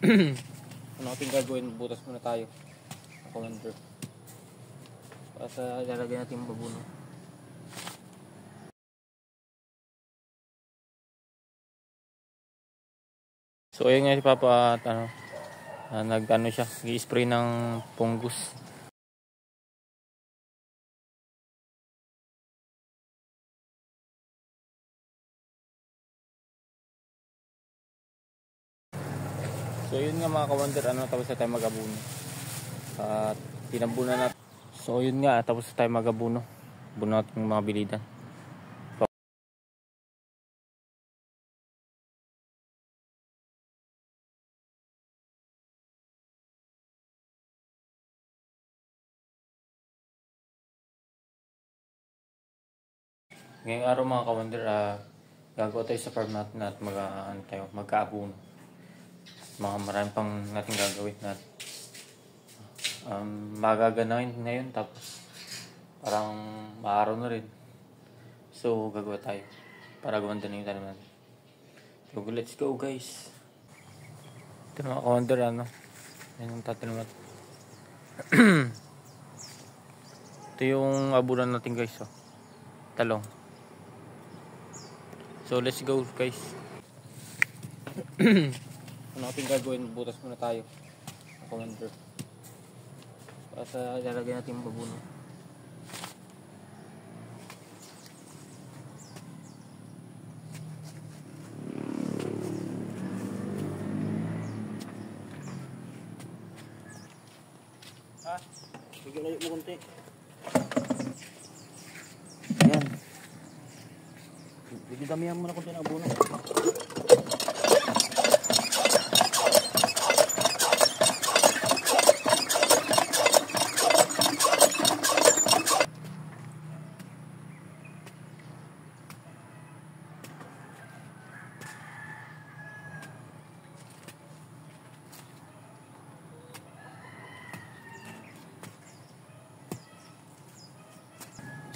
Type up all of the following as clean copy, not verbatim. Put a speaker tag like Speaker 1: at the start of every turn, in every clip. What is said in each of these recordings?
Speaker 1: Ano ating gagawin? Butas muna tayo. Commander. Para lalagyan natin yung babuno. So ayun nga si Papa at nag-ano siya, i-spray ng fungus. So yun nga mga Commander, tapos na tayo mag-abuno. At tinambunan natin. So yun nga, tapos na tayo mag-abuno. Buno natin yung mga bilidan. Ngayong araw mga Commander, gagawa tayo sa farm natin at magka-abuno. Marami pang natin gagawin natin. Magaganahin ngayon tapos parang maaraw na rin. So gagawa tayo para gawanda na yung tanim natin. So let's go guys. Ito mga Commander, yan yung tatanim natin. Ito yung abunan natin guys, talong. So let's go guys. Ano ating gagawin? Butas muna tayo. Commander. Para lalagyan natin yung babuno. Bigyan na yung konti. Ayan. Bigyan damihan mo na konti ng abono.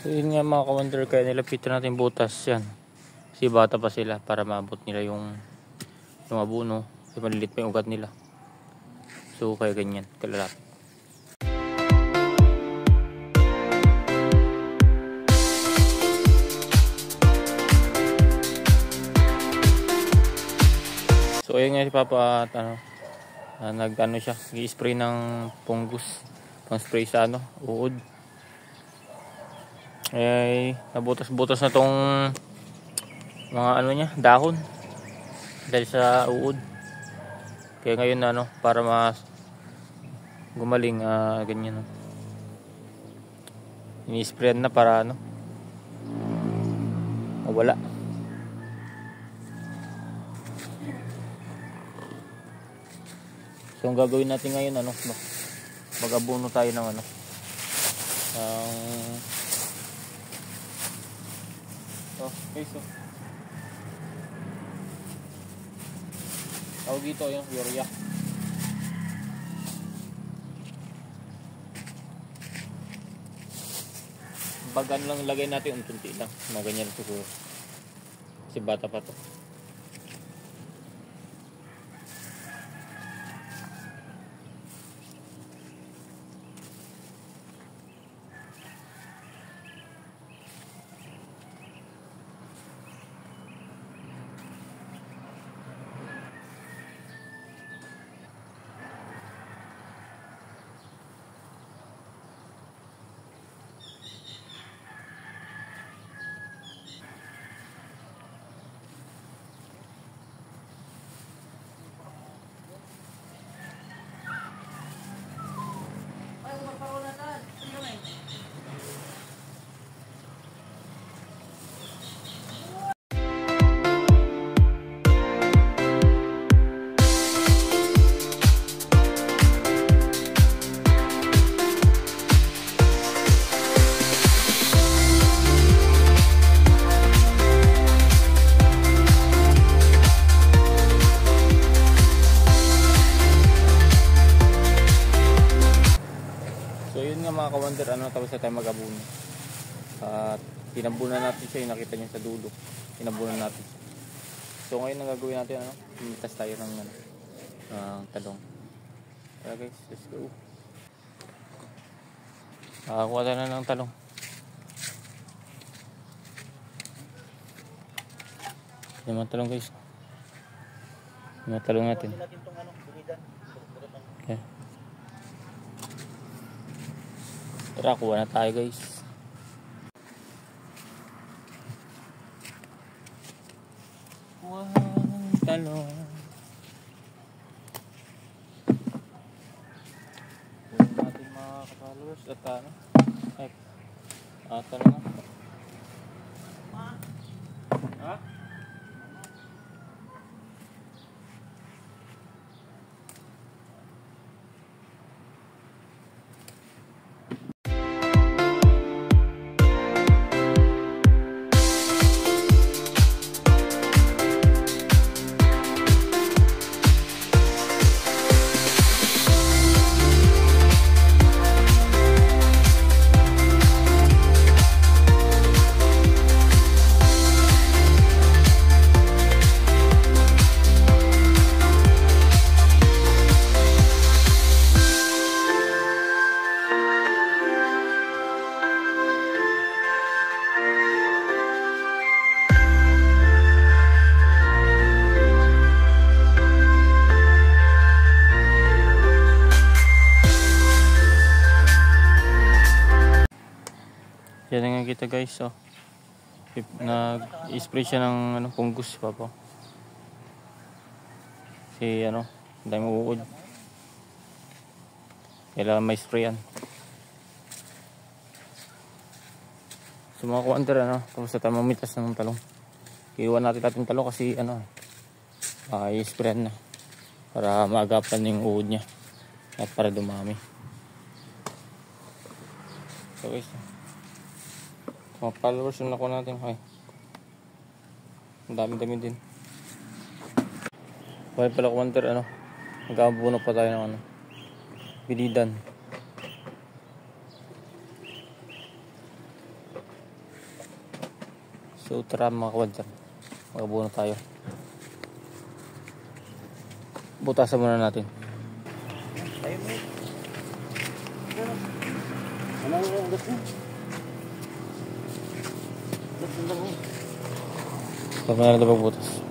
Speaker 1: So yun nga mga Commander, kaya nilapitan natin butas yan. Kasi bata pa sila para maabot nila yung abuno. Kasi malilit pa yung ugat nila. So kaya ganyan, kalalapit. So ayun nga si Papa at nag-ano siya, i-spray ng fungus. Pang spray sa uod. Ay nabutas-butas na tong mga niya, dahon dahil sa uod. Kaya ngayon para mas gumaling, ganyan ini-sprayan na para mawala. So ang gagawin natin ngayon mag-abuno tayo ng okay, so tawag dito yung urea. Bagan lang lagay natin, unti lang, mga ganyan siguro kasi bata pa to. Mga Commander, tapos na tayo mag-abuno. At tinambunan natin siya, yung nakita niyo sa dulo. Tinambunan natin. So ngayon ang gagawin natin, imitas tayo ng ang talong. Tara guys, let's go. Nakakuha tayo na ng talong. Yung mga talong guys. Yung mga talong natin. Okay. Tara, kuha na tayo guys. Kuha ng talong. Kuha natin mga followers at ano. Ay, talong na. Ha? Yan nga kita guys, oh. Nag-spray siya ng ano, fungus pa po. Si ano, dami uod. Kailangan may sprayan. So mga kuwander, ano, tapos na tayo mamitas ng talong. Iwan natin ating talong kasi ano, i-sprayan na. Para maagapan yung uod niya. At para dumami. So guys, mga followers yung nakuha natin. Okay. Ang dami-dami din. Okay pala kuwanter, ano, mag-aabuno pa tayo ng ano, bilidan. So tara mga kuwanter, mag-aabuno tayo. Butasan muna natin. Ano ang gusto? Pag na ito pagbutas.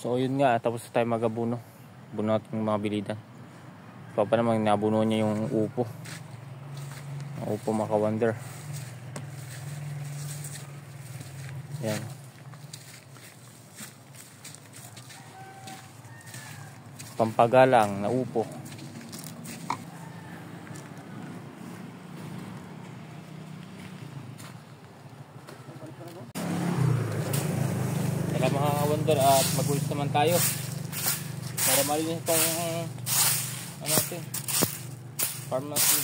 Speaker 1: So yun nga, tapos tayo mag-abuno. Buno natin yung mga bilidan. So pa naman nabuno niya yung upo. Ang upo mga kawander. Yan. Pampagalang na upo. Mga kawander, at mag-ulis naman tayo para malinis tayong ano natin, farm natin.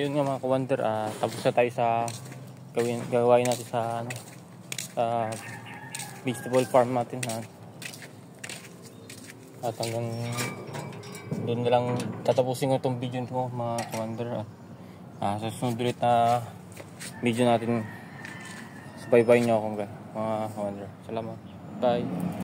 Speaker 1: yun nga mga ka-wonder, tapos na tayo sa gawain natin sa sa vegetable farm natin at hanggang doon na lang tatapusin ko itong video ko mga ka-wonder. Sa susunod ulit na video natin, subaybayin nyo ako mga ka-wonder. Salamat, bye.